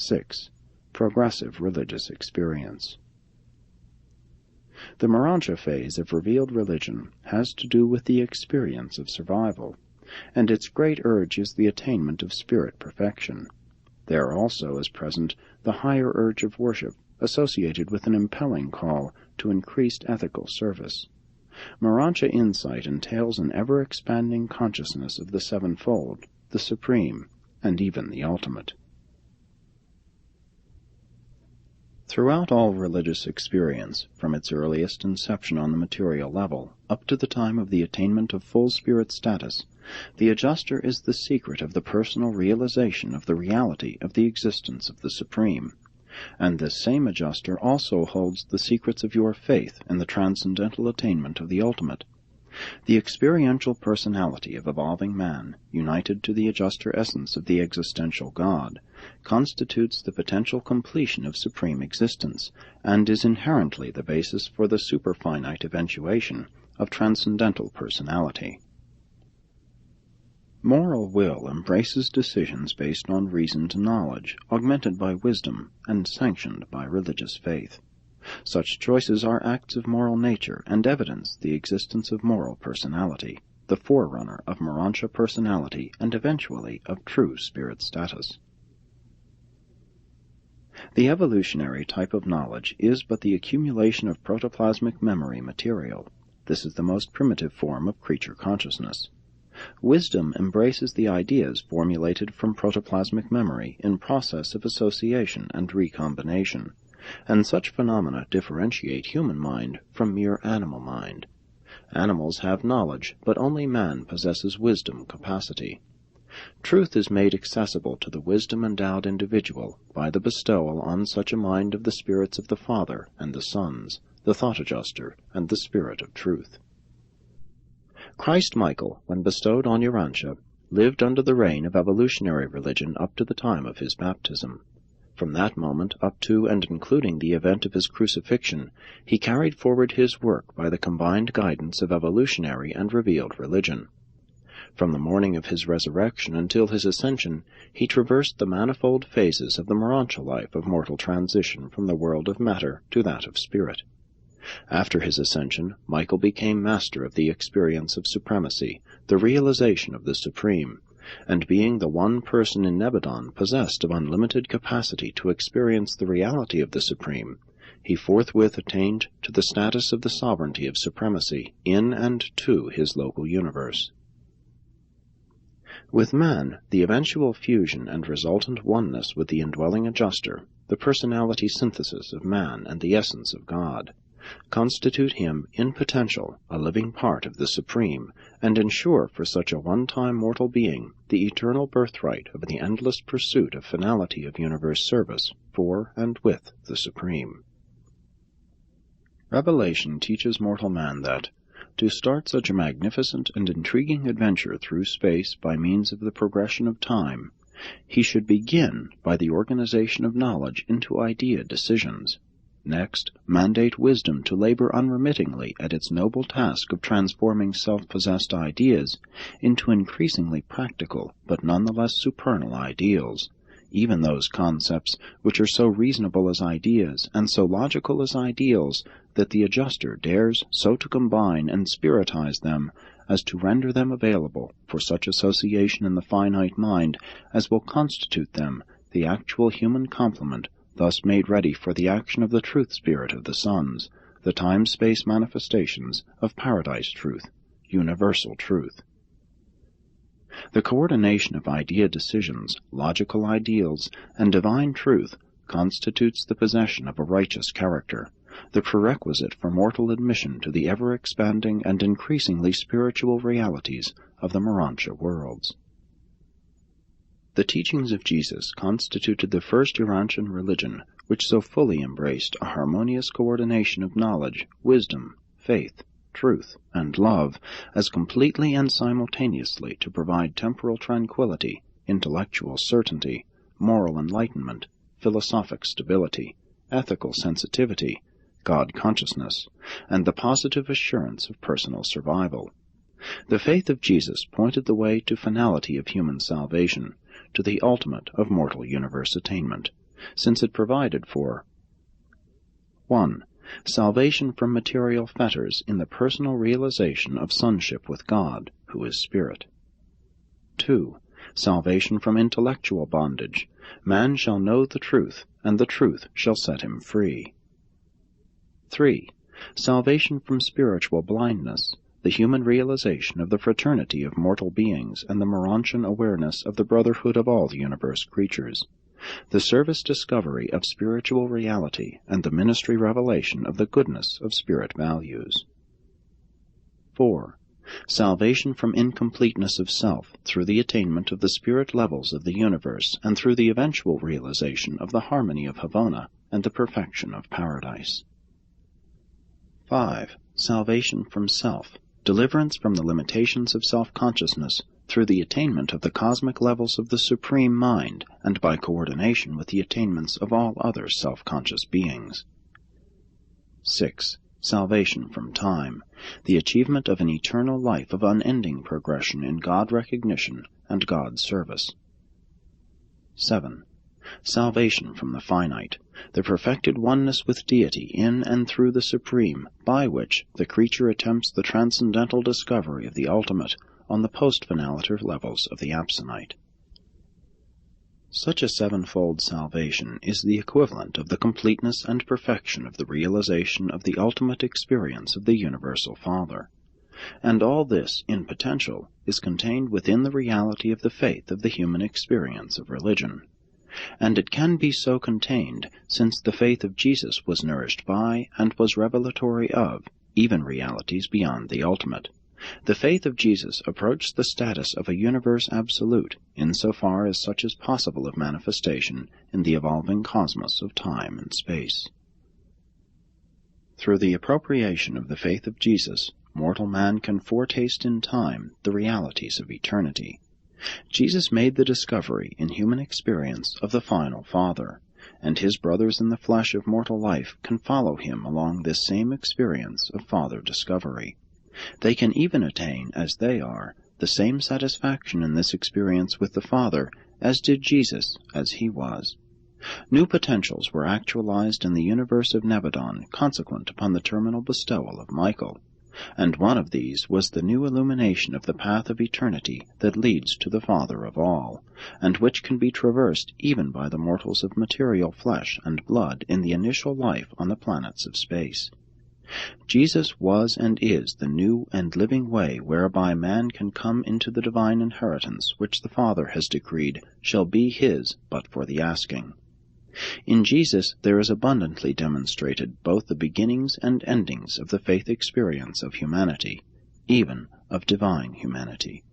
6. Progressive religious experience. The Urantia phase of revealed religion has to do with the experience of survival, and its great urge is the attainment of spirit perfection. There also is present the higher urge of worship, associated with an impelling call to increased ethical service. Urantia insight entails an ever-expanding consciousness of the sevenfold, the supreme, and even the ultimate. Throughout all religious experience, from its earliest inception on the material level up to the time of the attainment of full spirit status, the adjuster is the secret of the personal realization of the reality of the existence of the Supreme, and this same adjuster also holds the secrets of your faith in the transcendental attainment of the ultimate. The experiential personality of evolving man, united to the adjuster essence of the existential God, constitutes the potential completion of supreme existence, and is inherently the basis for the superfinite eventuation of transcendental personality. Moral will embraces decisions based on reasoned knowledge, augmented by wisdom, and sanctioned by religious faith. Such choices are acts of moral nature and evidence the existence of moral personality, the forerunner of Urantia personality and eventually of true spirit status. The evolutionary type of knowledge is but the accumulation of protoplasmic memory material. This is the most primitive form of creature consciousness. Wisdom embraces the ideas formulated from protoplasmic memory in process of association and recombination, and such phenomena differentiate human mind from mere animal mind. Animals have knowledge, but only man possesses wisdom capacity. Truth is made accessible to the wisdom-endowed individual by the bestowal on such a mind of the spirits of the Father and the Sons, the thought-adjuster, and the Spirit of Truth. Christ Michael, when bestowed on Urantia, lived under the reign of evolutionary religion up to the time of his baptism. From that moment up to and including the event of his crucifixion, he carried forward his work by the combined guidance of evolutionary and revealed religion. From the morning of his resurrection until his ascension, he traversed the manifold phases of the Urantia life of mortal transition from the world of matter to that of spirit. After his ascension, Michael became master of the experience of supremacy, the realization of the Supreme, and being the one person in Nebadon possessed of unlimited capacity to experience the reality of the Supreme, he forthwith attained to the status of the sovereignty of supremacy in and to his local universe. With man, the eventual fusion and resultant oneness with the indwelling adjuster, the personality synthesis of man and the essence of God, constitute him, in potential, a living part of the Supreme, and ensure for such a one-time mortal being the eternal birthright of the endless pursuit of finality of universe service for and with the Supreme. Revelation teaches mortal man that, to start such a magnificent and intriguing adventure through space by means of the progression of time, he should begin by the organization of knowledge into idea decisions. Next, mandate wisdom to labor unremittingly at its noble task of transforming self-possessed ideas into increasingly practical but nonetheless supernal ideals, even those concepts which are so reasonable as ideas and so logical as ideals that the adjuster dares so to combine and spiritize them as to render them available for such association in the finite mind as will constitute them the actual human complement thus made ready for the action of the truth spirit of the sons, the time-space manifestations of paradise truth, universal truth. The coordination of idea decisions, logical ideals, and divine truth constitutes the possession of a righteous character, the prerequisite for mortal admission to the ever-expanding and increasingly spiritual realities of the Urantia worlds. The teachings of Jesus constituted the first Urantian religion which so fully embraced a harmonious coordination of knowledge, wisdom, faith, truth, and love as completely and simultaneously to provide temporal tranquility, intellectual certainty, moral enlightenment, philosophic stability, ethical sensitivity, God consciousness, and the positive assurance of personal survival. The faith of Jesus pointed the way to finality of human salvation, to the ultimate of mortal universe attainment, since it provided for 1. Salvation from material fetters in the personal realization of sonship with God, who is Spirit. 2. Salvation from intellectual bondage. Man shall know the truth, and the truth shall set him free. 3. Salvation from spiritual blindness, the human realization of the fraternity of mortal beings and the Urantian awareness of the brotherhood of all universe creatures, the service discovery of spiritual reality and the ministry revelation of the goodness of spirit values. 4. Salvation from incompleteness of self through the attainment of the spirit levels of the universe and through the eventual realization of the harmony of Havana and the perfection of paradise. 5. Salvation from self, deliverance from the limitations of self-consciousness through the attainment of the cosmic levels of the Supreme Mind and by coordination with the attainments of all other self-conscious beings. 6. Salvation from time, the achievement of an eternal life of unending progression in God recognition and God service. 7. Salvation from the finite, the perfected oneness with deity in and through the Supreme, by which the creature attempts the transcendental discovery of the ultimate on the post-finaliter levels of the absonite. Such a sevenfold salvation is the equivalent of the completeness and perfection of the realization of the ultimate experience of the Universal Father. And all this, in potential, is contained within the reality of the faith of the human experience of religion. And it can be so contained, since the faith of Jesus was nourished by, and was revelatory of, even realities beyond the ultimate. The faith of Jesus approached the status of a universe absolute, insofar as such is possible of manifestation in the evolving cosmos of time and space. Through the appropriation of the faith of Jesus, mortal man can foretaste in time the realities of eternity. Jesus made the discovery in human experience of the final Father, and his brothers in the flesh of mortal life can follow him along this same experience of Father discovery. They can even attain, as they are, the same satisfaction in this experience with the Father as did Jesus as he was. New potentials were actualized in the universe of Nebadon consequent upon the terminal bestowal of Michael, and one of these was the new illumination of the path of eternity that leads to the Father of all, and which can be traversed even by the mortals of material flesh and blood in the initial life on the planets of space. Jesus was and is the new and living way whereby man can come into the divine inheritance which the Father has decreed shall be his but for the asking. In Jesus there is abundantly demonstrated both the beginnings and endings of the faith experience of humanity, even of divine humanity.